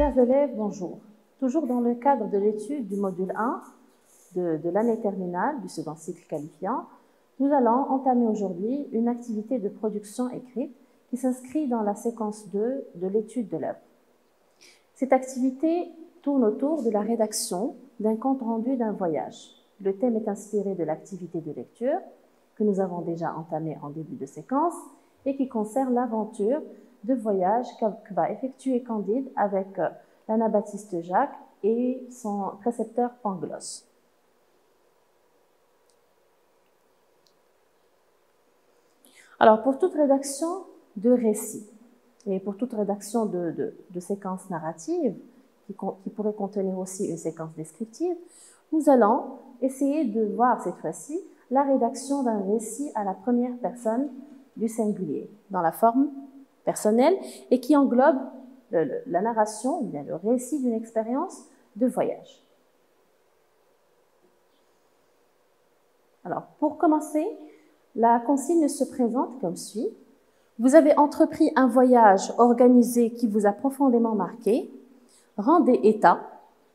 Chers élèves, bonjour. Toujours dans le cadre de l'étude du module 1 de l'année terminale du second cycle qualifiant, nous allons entamer aujourd'hui une activité de production écrite qui s'inscrit dans la séquence 2 de l'étude de l'œuvre. Cette activité tourne autour de la rédaction d'un compte-rendu d'un voyage. Le thème est inspiré de l'activité de lecture que nous avons déjà entamée en début de séquence et qui concerne l'aventure de voyage que va effectuer Candide avec l'anabaptiste Jacques et son précepteur Pangloss. Alors, pour toute rédaction de récit et pour toute rédaction de séquences narratives, qui pourrait contenir aussi une séquence descriptive, nous allons essayer de voir cette fois-ci la rédaction d'un récit à la première personne du singulier, dans la forme personnelle, et qui englobe la narration, ou bien le récit d'une expérience de voyage. Alors, pour commencer, la consigne se présente comme suit. Vous avez entrepris un voyage organisé qui vous a profondément marqué. Rendez état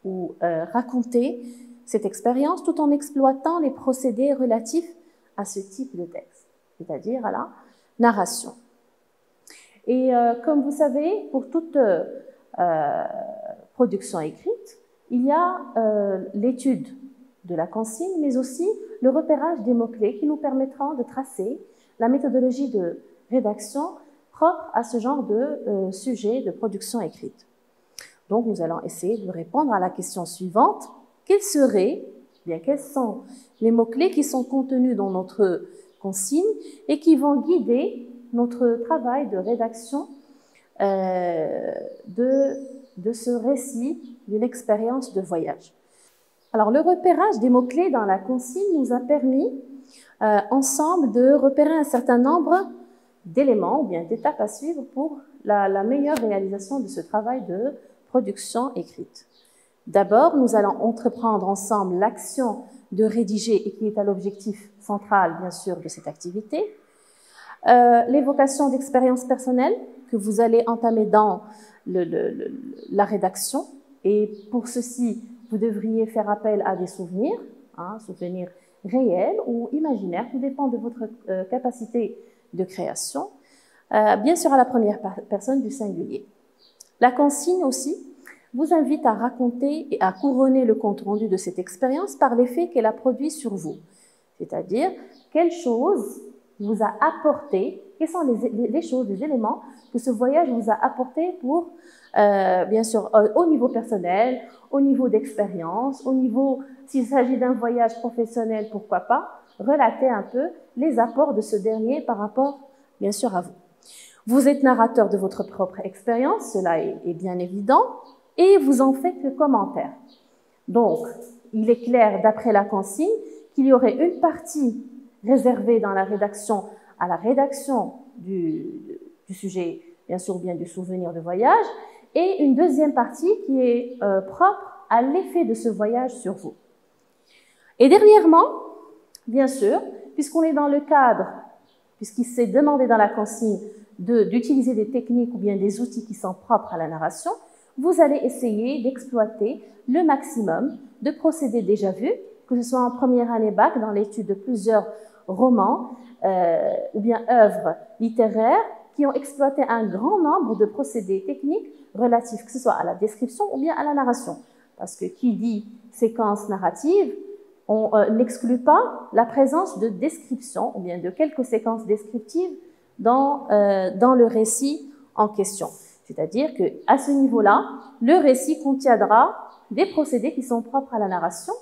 ou racontez cette expérience tout en exploitant les procédés relatifs à ce type de texte, c'est-à-dire à la narration. Et comme vous savez, pour toute production écrite, il y a l'étude de la consigne, mais aussi le repérage des mots-clés qui nous permettront de tracer la méthodologie de rédaction propre à ce genre de sujet de production écrite. Donc, nous allons essayer de répondre à la question suivante. Quels sont les mots-clés qui sont contenus dans notre consigne et qui vont guider notre travail de rédaction de ce récit d'une expérience de voyage? Alors, le repérage des mots-clés dans la consigne nous a permis ensemble de repérer un certain nombre d'éléments ou bien d'étapes à suivre pour la meilleure réalisation de ce travail de production écrite. D'abord, nous allons entreprendre ensemble l'action de rédiger et qui est à l'objectif central, bien sûr, de cette activité. L'évocation d'expériences personnelles que vous allez entamer dans la rédaction. Et pour ceci, vous devriez faire appel à des souvenirs, souvenirs réels ou imaginaires, tout dépend de votre capacité de création. Bien sûr, à la première personne du singulier. La consigne aussi vous invite à raconter et à couronner le compte-rendu de cette expérience par l'effet qu'elle a produit sur vous. C'est-à-dire, quelles choses vous a apporté, quelles sont les choses, les éléments que ce voyage vous a apporté pour, bien sûr, au niveau personnel, au niveau d'expérience, au niveau, s'il s'agit d'un voyage professionnel, pourquoi pas, relater un peu les apports de ce dernier par rapport, bien sûr, à vous. Vous êtes narrateur de votre propre expérience, cela est bien évident, et vous en faites le commentaire. Donc, il est clair, d'après la consigne, qu'il y aurait une partie réservée dans la rédaction à la rédaction du sujet, bien sûr, bien du souvenir de voyage, et une deuxième partie qui est propre à l'effet de ce voyage sur vous. Et dernièrement, bien sûr, puisqu'on est dans le cadre, puisqu'il s'est demandé dans la consigne d'utiliser des techniques ou bien des outils qui sont propres à la narration, vous allez essayer d'exploiter le maximum de procédés déjà vus, que ce soit en première année bac, dans l'étude de plusieurs romans ou bien œuvres littéraires qui ont exploité un grand nombre de procédés techniques relatifs, que ce soit à la description ou bien à la narration. Parce que qui dit séquence narrative, on n'exclut pas la présence de description ou bien de quelques séquences descriptives dans le récit en question. C'est-à-dire qu'à ce niveau-là, le récit contiendra des procédés qui sont propres à la narration,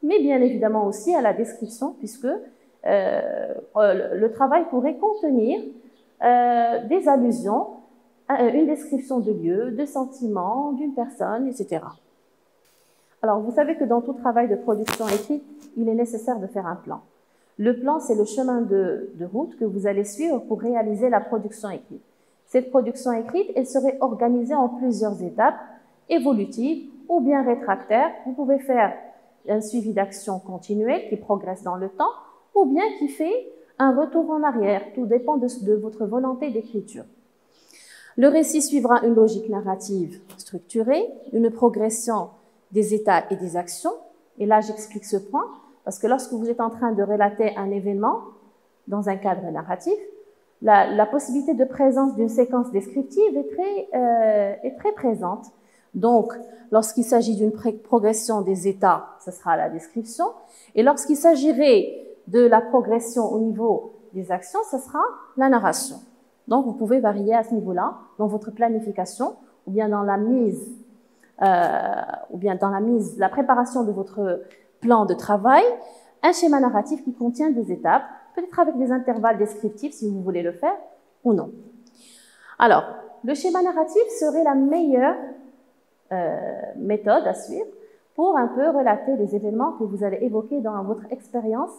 mais bien évidemment aussi à la description, puisque le travail pourrait contenir des allusions, une description de lieu, de sentiments, d'une personne, etc. Alors, vous savez que dans tout travail de production écrite, il est nécessaire de faire un plan. Le plan, c'est le chemin de route que vous allez suivre pour réaliser la production écrite. Cette production écrite, elle serait organisée en plusieurs étapes, évolutives ou bien rétractaires. Vous pouvez faire un suivi d'action continuel qui progresse dans le temps ou bien qui fait un retour en arrière. Tout dépend de votre volonté d'écriture. Le récit suivra une logique narrative structurée, une progression des états et des actions. Et là, j'explique ce point, parce que lorsque vous êtes en train de relater un événement dans un cadre narratif, la possibilité de présence d'une séquence descriptive est très présente. Donc, lorsqu'il s'agit d'une progression des états, ce sera la description. Et lorsqu'il s'agirait de la progression au niveau des actions, ce sera la narration. Donc, vous pouvez varier à ce niveau-là dans votre planification ou bien dans la la préparation de votre plan de travail, un schéma narratif qui contient des étapes, peut-être avec des intervalles descriptifs si vous voulez le faire ou non. Alors, le schéma narratif serait la meilleure méthode à suivre pour un peu relater les événements que vous allez évoquer dans votre expérience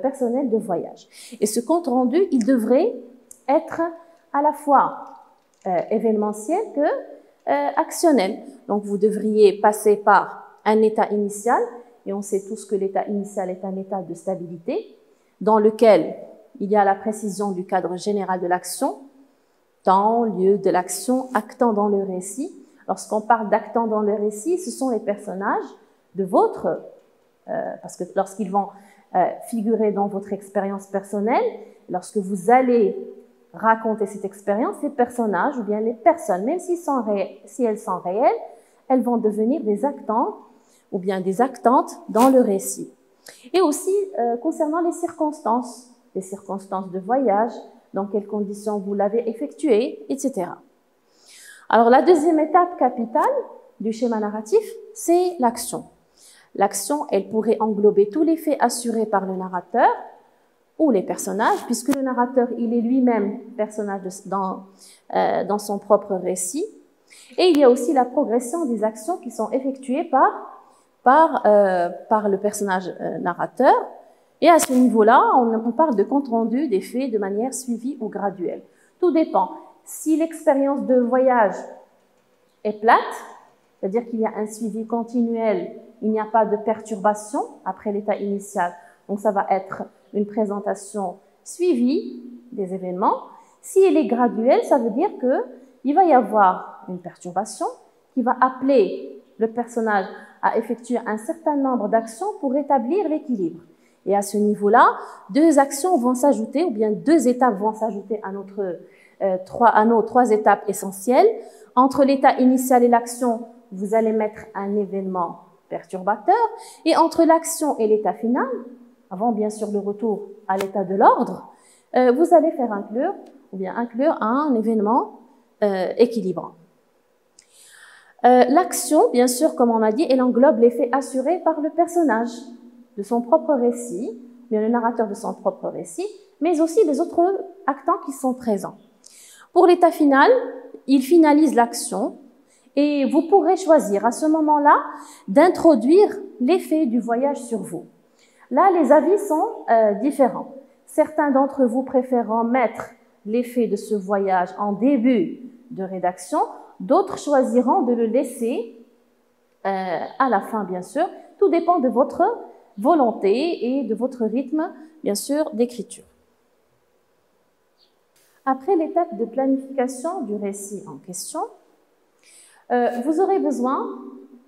personnelle de voyage. Et ce compte rendu, il devrait être à la fois événementiel que actionnel. Donc, vous devriez passer par un état initial, et on sait tous que l'état initial est un état de stabilité, dans lequel il y a la précision du cadre général de l'action, temps, lieu de l'action, actant dans le récit. Lorsqu'on parle d'actant dans le récit, ce sont les personnages de votre, parce que lorsqu'ils vont figurer dans votre expérience personnelle, lorsque vous allez raconter cette expérience, ces personnages ou bien les personnes, même si elles sont réelles, elles vont devenir des actants ou bien des actantes dans le récit. Et aussi concernant les circonstances de voyage, dans quelles conditions vous l'avez effectué, etc. Alors la deuxième étape capitale du schéma narratif, c'est l'action. L'action, elle pourrait englober tous les faits assurés par le narrateur ou les personnages, puisque le narrateur, il est lui-même personnage dans son propre récit. Et il y a aussi la progression des actions qui sont effectuées par le personnage narrateur. Et à ce niveau-là, on parle de compte-rendu des faits de manière suivie ou graduelle. Tout dépend. Si l'expérience de voyage est plate, c'est-à-dire qu'il y a un suivi continuel, il n'y a pas de perturbation après l'état initial, donc ça va être une présentation suivie des événements. Si elle est graduelle, ça veut dire qu'il va y avoir une perturbation qui va appeler le personnage à effectuer un certain nombre d'actions pour rétablir l'équilibre. Et à ce niveau-là, deux actions vont s'ajouter, ou bien deux étapes vont s'ajouter à nos trois étapes essentielles. Entre l'état initial et l'action, vous allez mettre un événement perturbateur. Et entre l'action et l'état final, avant bien sûr le retour à l'état de l'ordre, vous allez faire inclure un événement équilibrant. L'action, bien sûr, comme on a dit, elle englobe les faits assurés par le personnage de son propre récit, bien le narrateur de son propre récit, mais aussi les autres actants qui sont présents. Pour l'état final, il finalise l'action et vous pourrez choisir à ce moment-là d'introduire l'effet du voyage sur vous. Là, les avis sont différents. Certains d'entre vous préféreront mettre l'effet de ce voyage en début de rédaction, d'autres choisiront de le laisser à la fin, bien sûr. Tout dépend de votre volonté et de votre rythme, bien sûr, d'écriture. Après l'étape de planification du récit en question, vous aurez besoin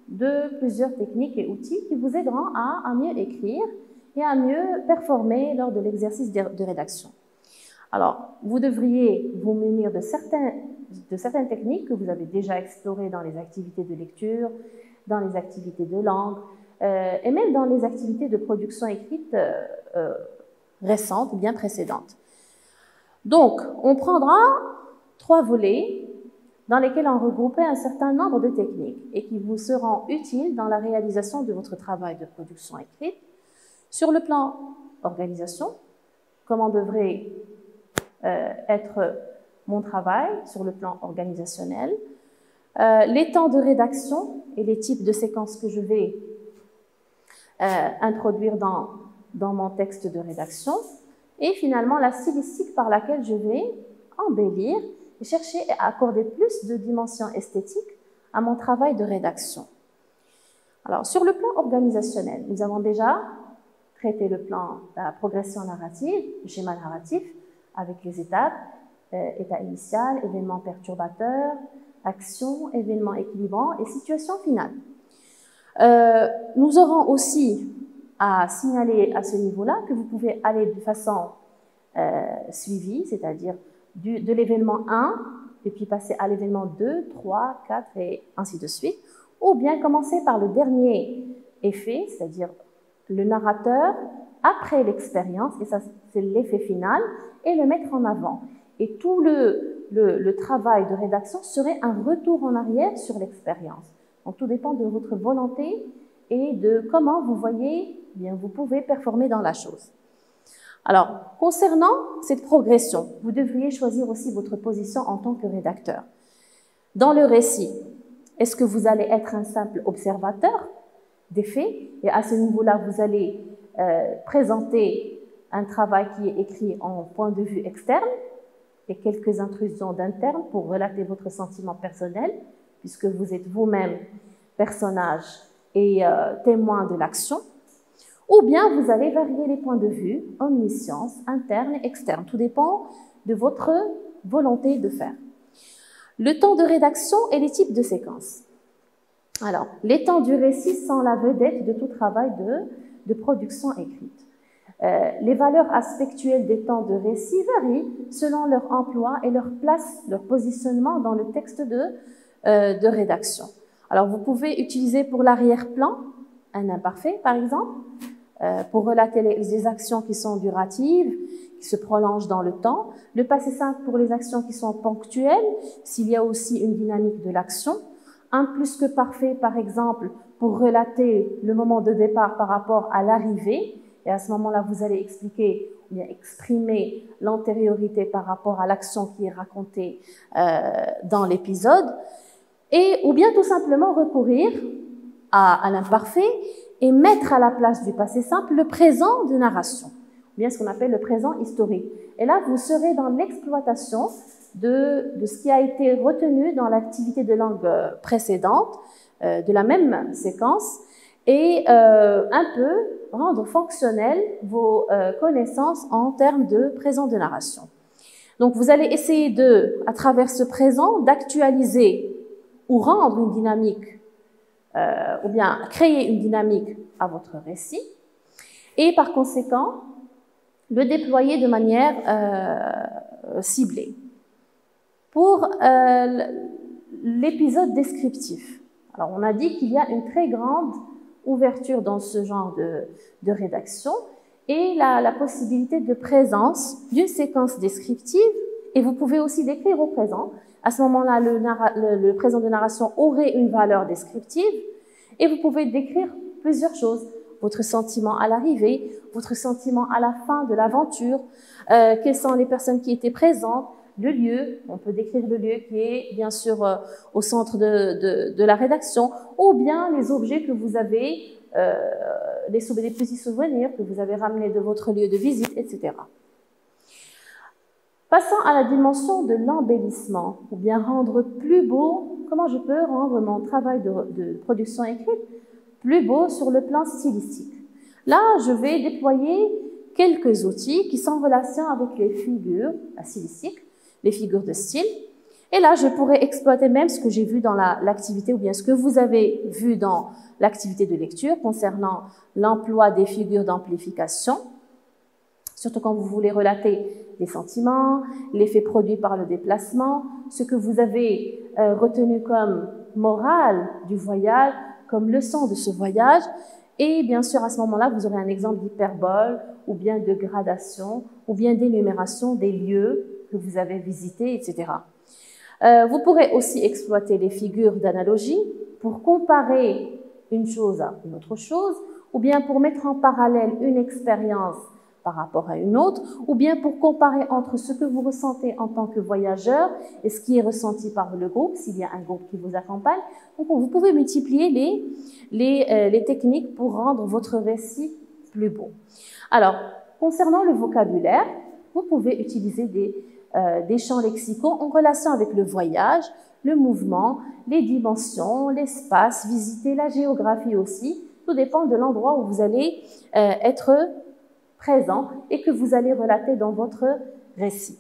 de plusieurs techniques et outils qui vous aideront à mieux écrire et à mieux performer lors de l'exercice de rédaction. Alors, vous devriez vous munir de certaines techniques que vous avez déjà explorées dans les activités de lecture, dans les activités de langue, et même dans les activités de production écrite récentes ou bien précédentes. Donc, on prendra 3 volets dans lesquels on regrouperait un certain nombre de techniques et qui vous seront utiles dans la réalisation de votre travail de production écrite. Sur le plan organisation, comment devrait être mon travail sur le plan organisationnel, les temps de rédaction et les types de séquences que je vais introduire dans mon texte de rédaction, et finalement la stylistique par laquelle je vais embellir et chercher à accorder plus de dimension esthétique à mon travail de rédaction. Alors, sur le plan organisationnel, nous avons déjà traité le plan de la progression narrative, le schéma narratif, avec les étapes, état initial, événement perturbateur, action, événement équilibrant et situation finale. Nous aurons aussi à signaler à ce niveau-là que vous pouvez aller de façon suivie, c'est-à-dire de l'événement 1 et puis passer à l'événement 2, 3, 4 et ainsi de suite, ou bien commencer par le dernier effet, c'est-à-dire le narrateur après l'expérience, et ça c'est l'effet final, et le mettre en avant. Et tout le travail de rédaction serait un retour en arrière sur l'expérience. Donc tout dépend de votre volonté et de comment vous voyez, bien vous pouvez performer dans la chose. Alors, concernant cette progression, vous devriez choisir aussi votre position en tant que rédacteur. Dans le récit, est-ce que vous allez être un simple observateur des faits? Et à ce niveau-là, vous allez présenter un travail qui est écrit en point de vue externe et quelques intrusions d'interne pour relater votre sentiment personnel, puisque vous êtes vous-même personnage et témoin de l'action. Ou bien vous allez varier les points de vue, omniscience, interne et externe. Tout dépend de votre volonté de faire. Le temps de rédaction et les types de séquences. Alors, les temps du récit sont la vedette de tout travail de production écrite. Les valeurs aspectuelles des temps de récit varient selon leur emploi et leur place, leur positionnement dans le texte de rédaction. Alors, vous pouvez utiliser pour l'arrière-plan un imparfait, par exemple, pour relater les actions qui sont duratives, qui se prolongent dans le temps. Le passé simple pour les actions qui sont ponctuelles, s'il y a aussi une dynamique de l'action. Un plus que parfait, par exemple, pour relater le moment de départ par rapport à l'arrivée. Et à ce moment-là, vous allez expliquer ou bien exprimer l'antériorité par rapport à l'action qui est racontée dans l'épisode. Et ou bien tout simplement recourir à l'imparfait et mettre à la place du passé simple le présent de narration, ou bien ce qu'on appelle le présent historique. Et là, vous serez dans l'exploitation de ce qui a été retenu dans l'activité de langue précédente, de la même séquence, et un peu rendre fonctionnelles vos connaissances en termes de présent de narration. Donc, vous allez essayer à travers ce présent, d'actualiser ou rendre une dynamique ou bien créer une dynamique à votre récit et par conséquent le déployer de manière ciblée. Pour l'épisode descriptif, alors on a dit qu'il y a une très grande ouverture dans ce genre de rédaction et la possibilité de présence d'une séquence descriptive, et vous pouvez aussi décrire au présent. À ce moment-là, le présent de narration aurait une valeur descriptive et vous pouvez décrire plusieurs choses. Votre sentiment à l'arrivée, votre sentiment à la fin de l'aventure, quelles sont les personnes qui étaient présentes, le lieu, on peut décrire le lieu qui est bien sûr au centre de la rédaction, ou bien les objets que vous avez, des petits souvenirs que vous avez ramenés de votre lieu de visite, etc. Passons à la dimension de l'embellissement, ou bien rendre plus beau. Comment je peux rendre mon travail de production écrite plus beau sur le plan stylistique? Là, je vais déployer quelques outils qui sont en relation avec les figures stylistiques, les figures de style. Et là, je pourrais exploiter même ce que j'ai vu dans l'activité, ou bien ce que vous avez vu dans l'activité de lecture concernant l'emploi des figures d'amplification, surtout quand vous voulez relater des sentiments, l'effet produit par le déplacement, ce que vous avez retenu comme morale du voyage, comme leçon de ce voyage. Et bien sûr, à ce moment-là, vous aurez un exemple d'hyperbole, ou bien de gradation, ou bien d'énumération des lieux que vous avez visités, etc. Vous pourrez aussi exploiter les figures d'analogie pour comparer une chose à une autre chose, ou bien pour mettre en parallèle une expérience par rapport à une autre, ou bien pour comparer entre ce que vous ressentez en tant que voyageur et ce qui est ressenti par le groupe, s'il y a un groupe qui vous accompagne. Donc, vous pouvez multiplier les techniques pour rendre votre récit plus beau. Alors, concernant le vocabulaire, vous pouvez utiliser des champs lexicaux en relation avec le voyage, le mouvement, les dimensions, l'espace, visiter la géographie aussi. Tout dépend de l'endroit où vous allez être présent et que vous allez relater dans votre récit.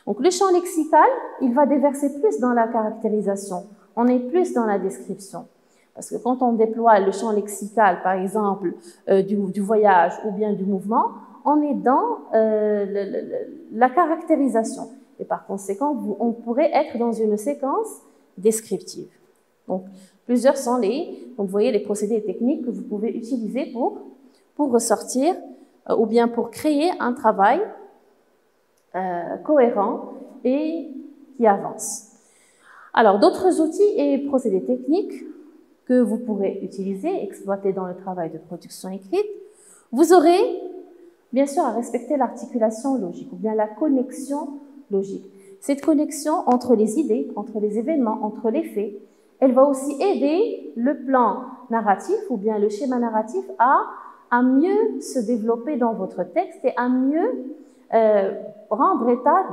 Donc le champ lexical, il va déverser plus dans la caractérisation, on est plus dans la description. Parce que quand on déploie le champ lexical, par exemple, du voyage ou bien du mouvement, on est dans la caractérisation. Et par conséquent, on pourrait être dans une séquence descriptive. Donc, plusieurs sont donc, vous voyez les procédés et techniques que vous pouvez utiliser pour ressortir ou bien pour créer un travail cohérent et qui avance. Alors, d'autres outils et procédés techniques que vous pourrez utiliser, exploiter dans le travail de production écrite, vous aurez bien sûr à respecter l'articulation logique ou bien la connexion logique. Cette connexion entre les idées, entre les événements, entre les faits, elle va aussi aider le plan narratif ou bien le schéma narratif à mieux se développer dans votre texte et à mieux rendre état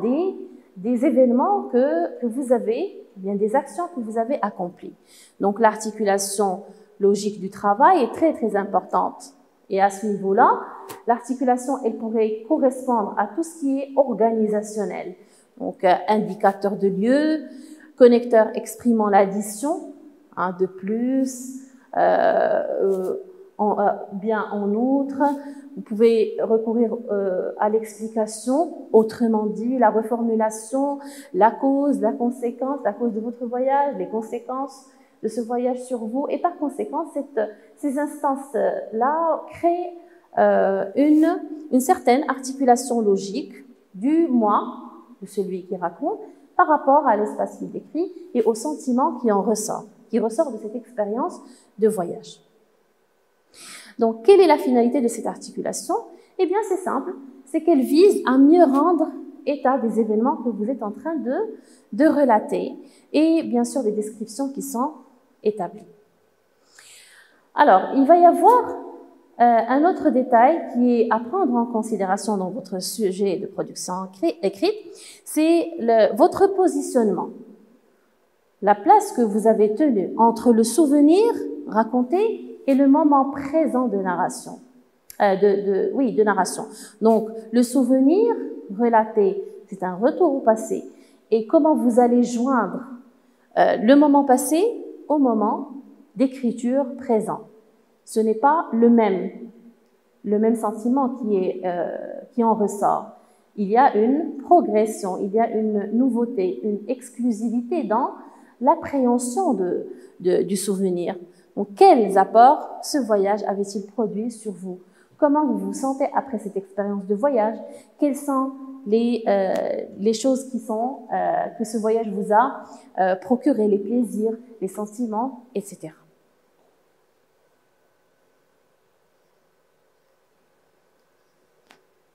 des événements que vous avez, bien des actions que vous avez accomplies. Donc l'articulation logique du travail est très très importante. Et à ce niveau-là, l'articulation, elle pourrait correspondre à tout ce qui est organisationnel. Donc indicateur de lieu, connecteur exprimant l'addition, de plus, bien en outre. Vous pouvez recourir à l'explication, autrement dit, la reformulation, la cause, la conséquence, la cause de votre voyage, les conséquences de ce voyage sur vous. Et par conséquent, ces instances-là créent une certaine articulation logique du moi, de celui qui raconte, par rapport à l'espace qu'il décrit et au sentiment qui ressort de cette expérience de voyage. Donc, quelle est la finalité de cette articulation? Eh bien, c'est simple, c'est qu'elle vise à mieux rendre état des événements que vous êtes en train de relater et bien sûr des descriptions qui sont établies. Alors, il va y avoir un autre détail qui est à prendre en considération dans votre sujet de production écrite, c'est votre positionnement. La place que vous avez tenue entre le souvenir raconté et le moment présent de narration. De narration. Donc, le souvenir relaté, c'est un retour au passé. Et comment vous allez joindre le moment passé au moment d'écriture présent. Ce n'est pas le même sentiment qui en ressort. Il y a une progression, il y a une nouveauté, une exclusivité dans l'appréhension du souvenir. Donc, quels apports ce voyage avait-il produit sur vous? Comment vous vous sentez après cette expérience de voyage? Quelles sont les choses que ce voyage vous a procuré, les plaisirs, les sentiments, etc.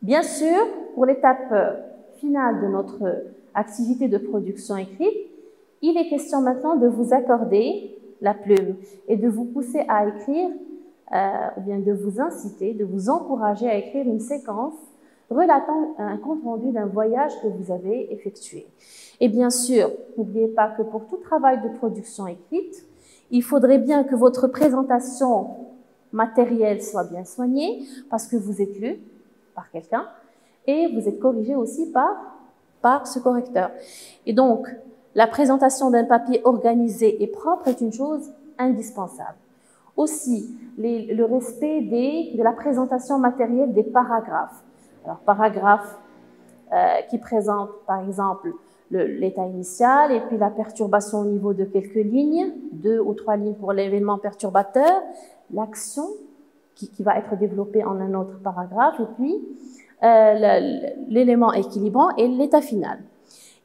Bien sûr, pour l'étape finale de notre activité de production écrite, il est question maintenant de vous accorder la plume et de vous pousser à écrire, ou bien de vous inciter, de vous encourager à écrire une séquence relatant un compte-rendu d'un voyage que vous avez effectué. Et bien sûr, n'oubliez pas que pour tout travail de production écrite, il faudrait bien que votre présentation matérielle soit bien soignée parce que vous êtes lu par quelqu'un et vous êtes corrigé aussi par ce correcteur. Et donc, la présentation d'un papier organisé et propre est une chose indispensable. Aussi, le respect de la présentation matérielle des paragraphes. Alors, paragraphes qui présentent, par exemple, l'état initial et puis la perturbation au niveau de quelques lignes, 2 ou 3 lignes pour l'événement perturbateur, l'action qui va être développée en un autre paragraphe et puis l'élément équilibrant et l'état final.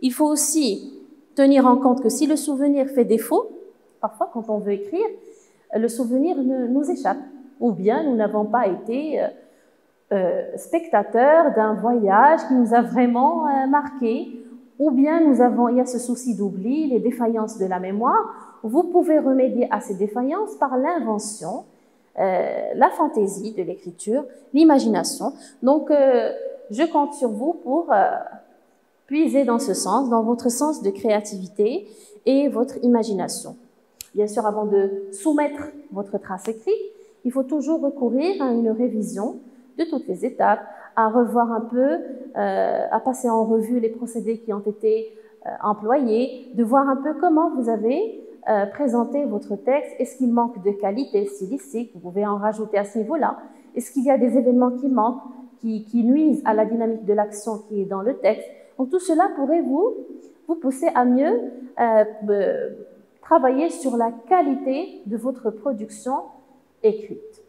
Il faut aussi tenir en compte que si le souvenir fait défaut, parfois quand on veut écrire, le souvenir nous échappe, ou bien nous n'avons pas été spectateurs d'un voyage qui nous a vraiment marqué, ou bien il y a ce souci d'oubli, les défaillances de la mémoire. Vous pouvez remédier à ces défaillances par l'invention, la fantaisie de l'écriture, l'imagination. Donc, je compte sur vous pour puiser dans ce sens, dans votre sens de créativité et votre imagination. Bien sûr, avant de soumettre votre trace écrite, il faut toujours recourir à une révision de toutes les étapes à revoir un peu, à passer en revue les procédés qui ont été employés, de voir un peu comment vous avez présenté votre texte. Est-ce qu'il manque de qualité stylistique? Vous pouvez en rajouter à ce niveau-là. Est-ce qu'il y a des événements qui manquent, qui nuisent à la dynamique de l'action qui est dans le texte? Donc tout cela pourrait vous pousser à mieux travailler sur la qualité de votre production écrite.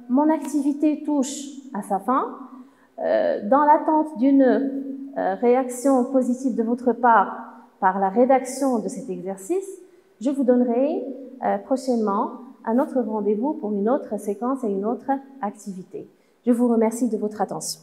Mon activité touche à sa fin. Dans l'attente d'une réaction positive de votre part par la rédaction de cet exercice, je vous donnerai prochainement un autre rendez-vous pour une autre séquence et une autre activité. Je vous remercie de votre attention.